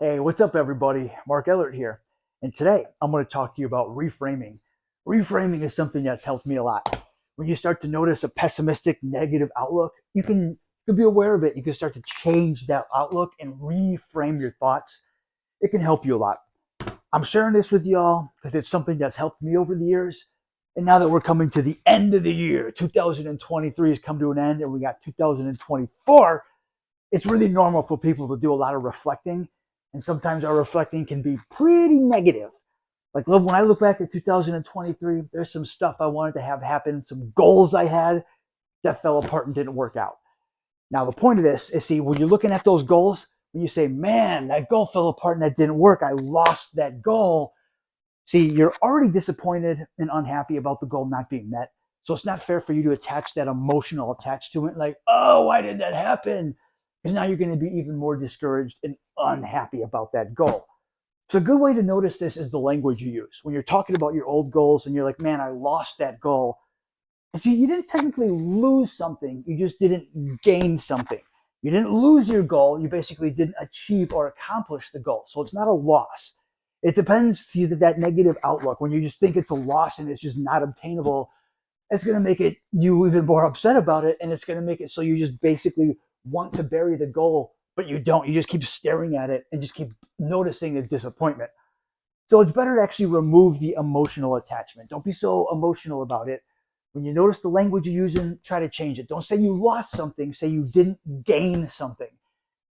Hey, what's up, everybody? Mark Ellert here. And today I'm going to talk to you about reframing. Reframing is something that's helped me a lot. When you start to notice a pessimistic, negative outlook, you can be aware of it. You can start to change that outlook and reframe your thoughts. It can help you a lot. I'm sharing this with y'all because it's something that's helped me over the years. And now that we're coming to the end of the year, 2023 has come to an end and we got 2024. It's really normal for people to do a lot of reflecting, and sometimes our reflecting can be pretty negative. Like when I look back at 2023, there's some stuff I wanted to have happen, some goals I had that fell apart and didn't work out. Now, the point of this is, see, when you're looking at those goals, when you say, man, that goal fell apart and that didn't work, I lost that goal. See, you're already disappointed and unhappy about the goal not being met. So it's not fair for you to attach that emotional attached to it, like, oh, why did that happen? Because now you're going to be even more discouraged and unhappy about that goal. So a good way to notice this is the language you use. When you're talking about your old goals and you're like, man, I lost that goal. See, you didn't technically lose something, you just didn't gain something. You didn't lose your goal, you basically didn't achieve or accomplish the goal. So it's not a loss. It depends, see, that negative outlook. When you just think it's a loss and it's just not obtainable, it's going to make it you even more upset about it, and it's going to make it so you just basically want to bury the goal, but you don't. You just keep staring at it and just keep noticing the disappointment. So it's better to actually remove the emotional attachment. Don't be so emotional about it. When you notice the language you're using, try to change it. Don't say you lost something, say you didn't gain something.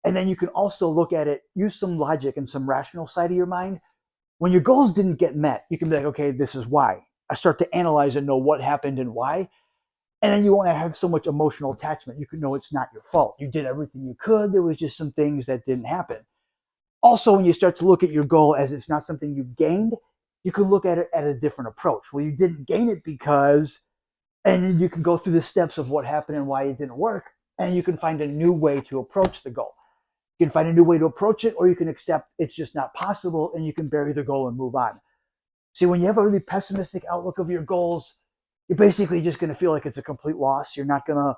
And then you can also look at it, use some logic and some rational side of your mind. When your goals didn't get met, you can be like, okay, this is why. I start to analyze and know what happened and why. And then you won't have so much emotional attachment. You can know it's not your fault. You did everything you could. There was just some things that didn't happen. Also, when you start to look at your goal as it's not something you gained, you can look at it at a different approach. Well, you didn't gain it because, and then you can go through the steps of what happened and why it didn't work, and you can find a new way to approach the goal. You can find a new way to approach it, or you can accept it's just not possible and you can bury the goal and move on. See, when you have a really pessimistic outlook of your goals, you're basically just going to feel like it's a complete loss. You're not going to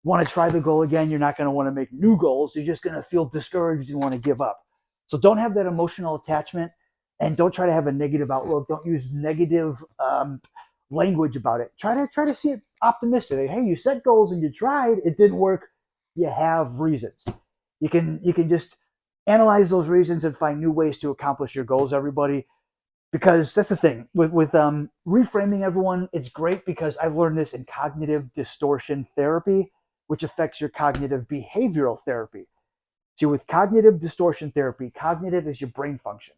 want to try the goal again. You're not going to want to make new goals. You're just going to feel discouraged and want to give up. So don't have that emotional attachment, and don't try to have a negative outlook. Don't use negative language about it. Try to see it optimistic. Like, hey, you set goals and you tried. It didn't work. You have reasons. You can just analyze those reasons and find new ways to accomplish your goals, everybody. Because that's the thing with reframing, everyone. It's great because I've learned this in cognitive distortion therapy, which affects your cognitive behavioral therapy. See, with cognitive distortion therapy, cognitive is your brain function.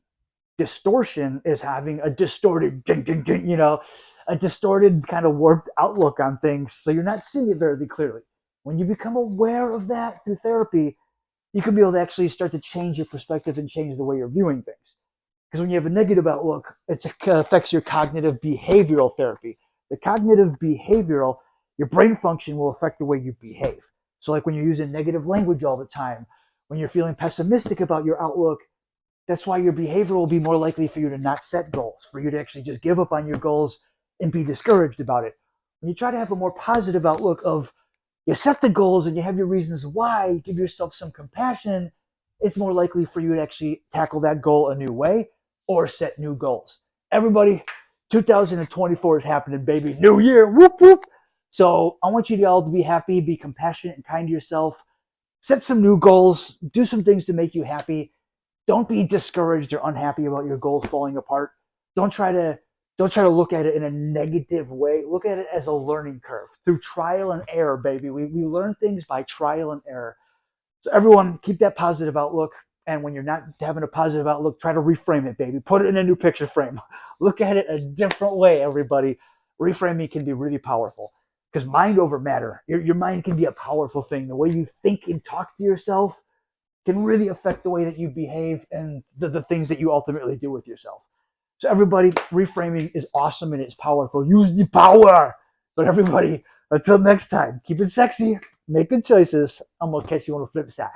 Distortion is having a distorted, a distorted kind of warped outlook on things. So you're not seeing it very clearly. When you become aware of that through therapy, you can be able to actually start to change your perspective and change the way you're viewing things. Because when you have a negative outlook, it affects your cognitive behavioral therapy. The cognitive behavioral, your brain function will affect the way you behave. So, like when you're using negative language all the time, when you're feeling pessimistic about your outlook, that's why your behavior will be more likely for you to not set goals, for you to actually just give up on your goals and be discouraged about it. When you try to have a more positive outlook of you set the goals and you have your reasons why, give yourself some compassion, it's more likely for you to actually tackle that goal a new way or set new goals. Everybody, 2024 is happening, baby. New year, whoop, whoop. So I want you all to be happy, be compassionate and kind to yourself. Set some new goals. Do some things to make you happy. Don't be discouraged or unhappy about your goals falling apart. Don't try to look at it in a negative way. Look at it as a learning curve through trial and error, baby. We learn things by trial and error. So everyone, keep that positive outlook. And when you're not having a positive outlook, try to reframe it, baby. Put it in a new picture frame. Look at it a different way, everybody. Reframing can be really powerful because mind over matter. Your mind can be a powerful thing. The way you think and talk to yourself can really affect the way that you behave and the things that you ultimately do with yourself. So everybody, reframing is awesome and it's powerful. Use the power. But everybody, until next time, keep it sexy, make good choices. I'm going to catch you on the flip side.